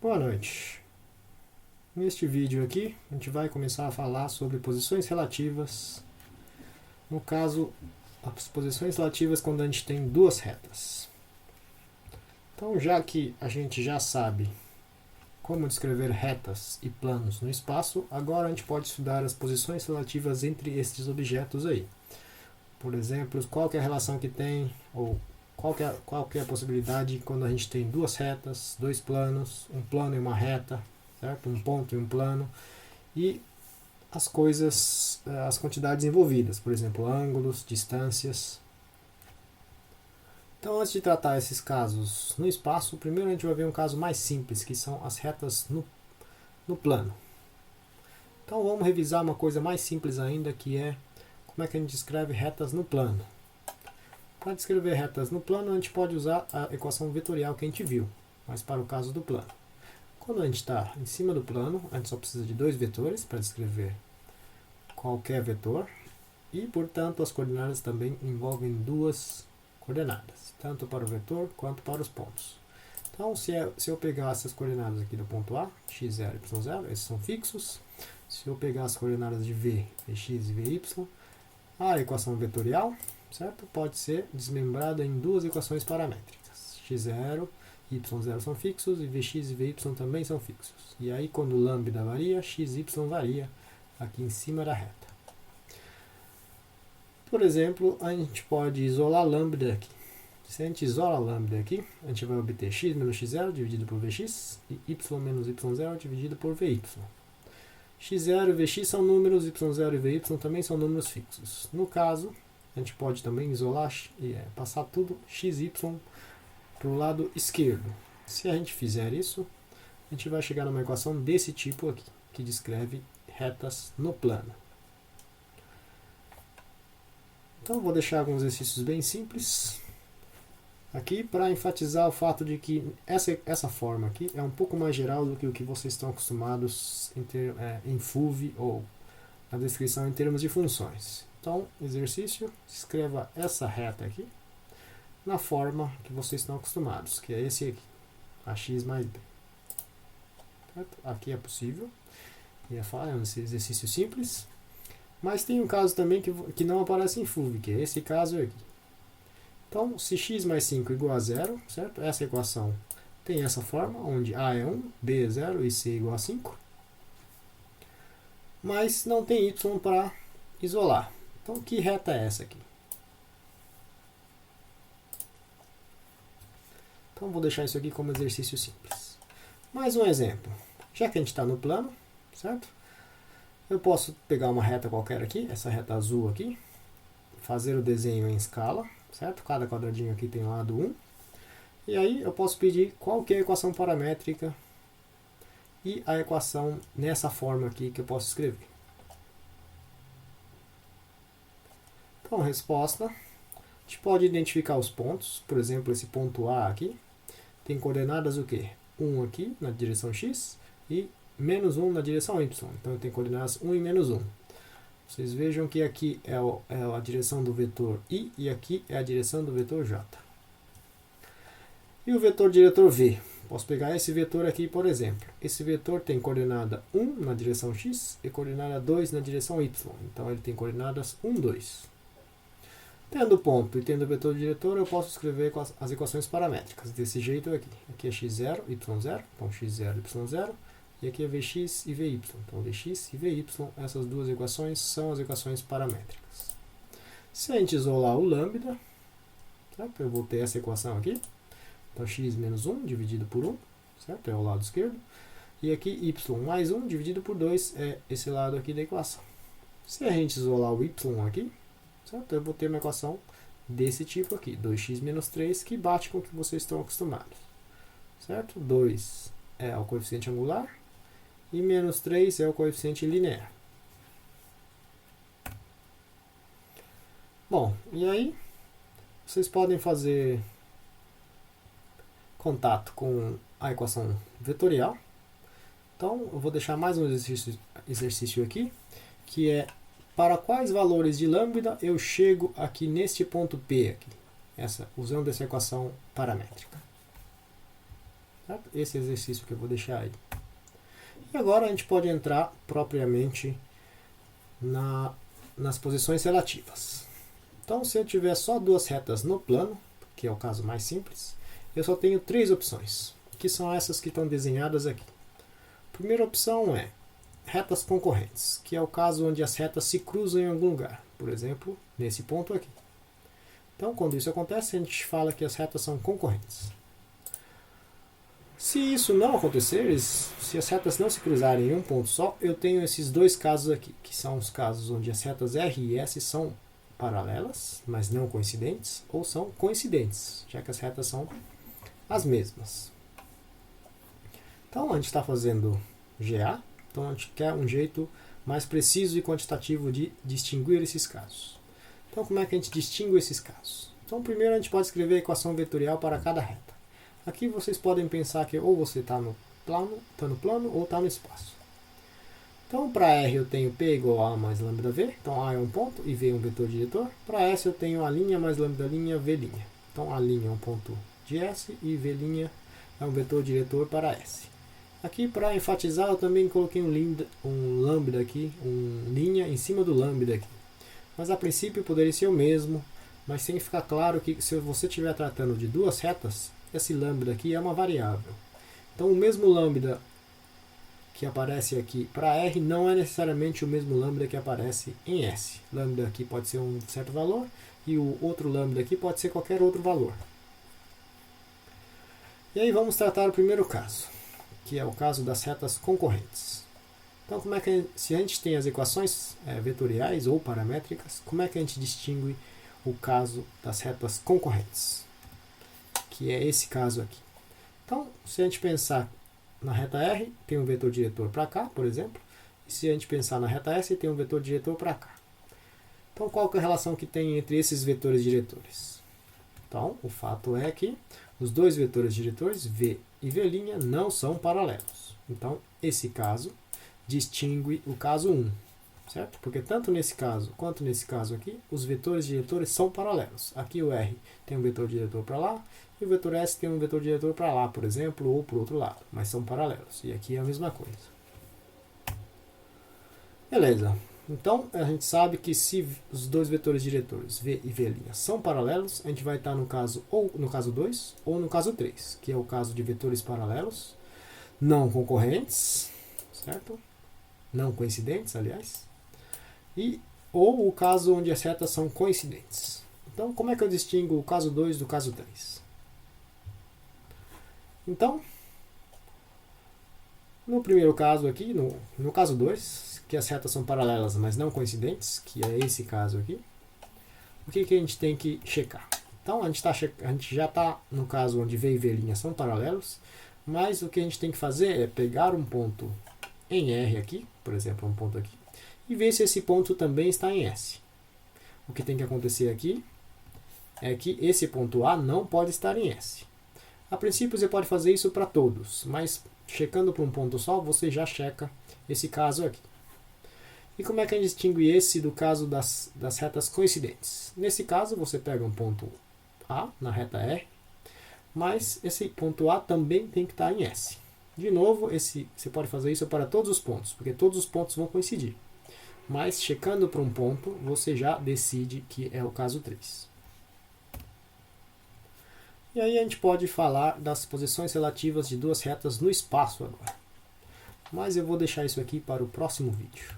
Boa noite. Neste vídeo aqui, a gente vai começar a falar sobre posições relativas. No caso, as posições relativas quando a gente tem duas retas. Então, já que a gente já sabe como descrever retas e planos no espaço, agora a gente pode estudar as posições relativas entre estes objetos aí. Por exemplo, qual que é a relação que tem, ou qual que é a possibilidade quando a gente tem duas retas, dois planos, um plano e uma reta, certo? Um ponto e um plano, e as coisas, as quantidades envolvidas, por exemplo, ângulos, distâncias. Então, antes de tratar esses casos no espaço, primeiro a gente vai ver um caso mais simples, que são as retas no plano. Então, vamos revisar uma coisa mais simples ainda, que é como é que a gente escreve retas no plano. Para descrever retas no plano, a gente pode usar a equação vetorial que a gente viu, mas para o caso do plano. Quando a gente está em cima do plano, a gente só precisa de dois vetores para descrever qualquer vetor, e, portanto, as coordenadas também envolvem duas coordenadas, tanto para o vetor quanto para os pontos. Então, se eu pegar essas coordenadas aqui do ponto A, x0 e y0, esses são fixos. Se eu pegar as coordenadas de v, vx e vy, a equação vetorial, certo? Pode ser desmembrada em duas equações paramétricas. x0 e y0 são fixos e vx e vy também são fixos. E aí, quando lambda varia, xy varia aqui em cima da reta. Por exemplo, a gente pode isolar lambda aqui. Se a gente isola lambda aqui, a gente vai obter x menos x0 dividido por vx e y menos y0 dividido por vy. x0 e vx são números, y0 e vy também são números fixos. No caso, a gente pode também isolar e passar tudo xy para o lado esquerdo. Se a gente fizer isso, a gente vai chegar numa equação desse tipo aqui, que descreve retas no plano. Então, vou deixar alguns exercícios bem simples aqui para enfatizar o fato de que essa forma aqui é um pouco mais geral do que o que vocês estão acostumados em FUV ou na descrição em termos de funções. Então, exercício, escreva essa reta aqui na forma que vocês estão acostumados, que é esse aqui, ax mais b. Certo? Aqui é possível, é um exercício simples, mas tem um caso também que não aparece em FUV, que é esse caso aqui. Então, se x mais 5 igual a 0, certo? Essa equação tem essa forma, onde a é 1, b é 0 e c é igual a 5. Mas não tem y para isolar. Então, que reta é essa aqui? Então, vou deixar isso aqui como exercício simples. Mais um exemplo. Já que a gente está no plano, certo? Eu posso pegar uma reta qualquer aqui, essa reta azul aqui, fazer o desenho em escala, certo? Cada quadradinho aqui tem lado 1. E aí eu posso pedir qual que é a equação paramétrica e a equação nessa forma aqui que eu posso escrever. Então, resposta. A gente pode identificar os pontos. Por exemplo, esse ponto A aqui tem coordenadas o quê? 1 aqui na direção x e menos 1 na direção y. Então, tem coordenadas 1 e menos 1. Vocês vejam que aqui é a direção do vetor i e aqui é a direção do vetor j. E o vetor diretor v? Posso pegar esse vetor aqui, por exemplo. Esse vetor tem coordenada 1 na direção x e coordenada 2 na direção y. Então, ele tem coordenadas 1, 2. Tendo ponto e tendo vetor diretor, eu posso escrever as equações paramétricas desse jeito aqui. Aqui é x0, y0, então x0, y0. E aqui é vx e vy. Então, vx e vy, essas duas equações são as equações paramétricas. Se a gente isolar o lambda, certo? Eu vou ter essa equação aqui. Então, x menos 1 dividido por 1, certo? É o lado esquerdo. E aqui, y mais 1 dividido por 2 é esse lado aqui da equação. Se a gente isolar o y aqui, certo? Eu vou ter uma equação desse tipo aqui, 2x menos 3, que bate com o que vocês estão acostumados. Certo? 2 é o coeficiente angular e menos 3 é o coeficiente linear. Bom, e aí vocês podem fazer contato com a equação vetorial. Então, eu vou deixar mais um exercício aqui, que é para quais valores de lambda eu chego aqui neste ponto P, aqui, usando essa equação paramétrica. certo? Esse exercício que eu vou deixar aí. E agora a gente pode entrar propriamente nas posições relativas. Então, se eu tiver só duas retas no plano, que é o caso mais simples, eu só tenho três opções, que são essas que estão desenhadas aqui. A primeira opção é retas concorrentes, que é o caso onde as retas se cruzam em algum lugar, por exemplo, nesse ponto aqui. Então, quando isso acontece, a gente fala que as retas são concorrentes. Se isso não acontecer, se as retas não se cruzarem em um ponto só, eu tenho esses dois casos aqui, que são os casos onde as retas R e S são paralelas, mas não coincidentes, ou são coincidentes, já que as retas são as mesmas. Então, a gente está fazendo GA, então a gente quer um jeito mais preciso e quantitativo de distinguir esses casos. Então, como é que a gente distingue esses casos? Então, primeiro a gente pode escrever a equação vetorial para cada reta. Aqui vocês podem pensar que ou você está no plano ou está no espaço. Então, para R eu tenho P igual a mais lambda V, então A é um ponto e V é um vetor diretor. Para S eu tenho A' mais lambda' V'. Então, A' é um ponto de S e V' é um vetor diretor para S. Aqui, para enfatizar, eu também coloquei um lambda aqui, linha em cima do lambda aqui. Mas a princípio poderia ser o mesmo, mas tem que ficar claro que se você estiver tratando de duas retas, esse lambda aqui é uma variável. Então o mesmo lambda que aparece aqui para R não é necessariamente o mesmo lambda que aparece em S. Lambda aqui pode ser um certo valor e o outro lambda aqui pode ser qualquer outro valor. E aí vamos tratar o primeiro caso, que é o caso das retas concorrentes. Então, se a gente tem as equações vetoriais ou paramétricas, como é que a gente distingue o caso das retas concorrentes? Que é esse caso aqui. Então, se a gente pensar na reta R, tem um vetor diretor para cá, por exemplo. E se a gente pensar na reta S, tem um vetor diretor para cá. Então, qual que é a relação que tem entre esses vetores diretores? Então, o fato é que os dois vetores diretores, V e V' não são paralelos. Então, esse caso distingue o caso 1, certo? Porque tanto nesse caso quanto nesse caso aqui, os vetores diretores são paralelos. Aqui o R tem um vetor diretor para lá e o vetor S tem um vetor diretor para lá, por exemplo, ou para o outro lado, mas são paralelos. E aqui é a mesma coisa. Beleza. Então, a gente sabe que se os dois vetores diretores, V e V' são paralelos, a gente vai estar no caso ou no caso 2 ou no caso 3, que é o caso de vetores paralelos, não concorrentes, certo? Não coincidentes, aliás, ou o caso onde as retas são coincidentes. Então, como é que eu distingo o caso 2 do caso 3? Então, no primeiro caso aqui, no caso 2, que as retas são paralelas, mas não coincidentes, que é esse caso aqui, o que a gente tem que checar? Então, a gente já está no caso onde V e V' são paralelos, mas o que a gente tem que fazer é pegar um ponto em R aqui, por exemplo, um ponto aqui, e ver se esse ponto também está em S. O que tem que acontecer aqui é que esse ponto A não pode estar em S. A princípio você pode fazer isso para todos, mas checando para um ponto só, você já checa esse caso aqui. E como é que a gente distingue esse do caso das retas coincidentes? Nesse caso, você pega um ponto A na reta R, mas esse ponto A também tem que estar em S. De novo, você pode fazer isso para todos os pontos, porque todos os pontos vão coincidir. Mas, checando para um ponto, você já decide que é o caso 3. E aí a gente pode falar das posições relativas de duas retas no espaço agora. Mas eu vou deixar isso aqui para o próximo vídeo.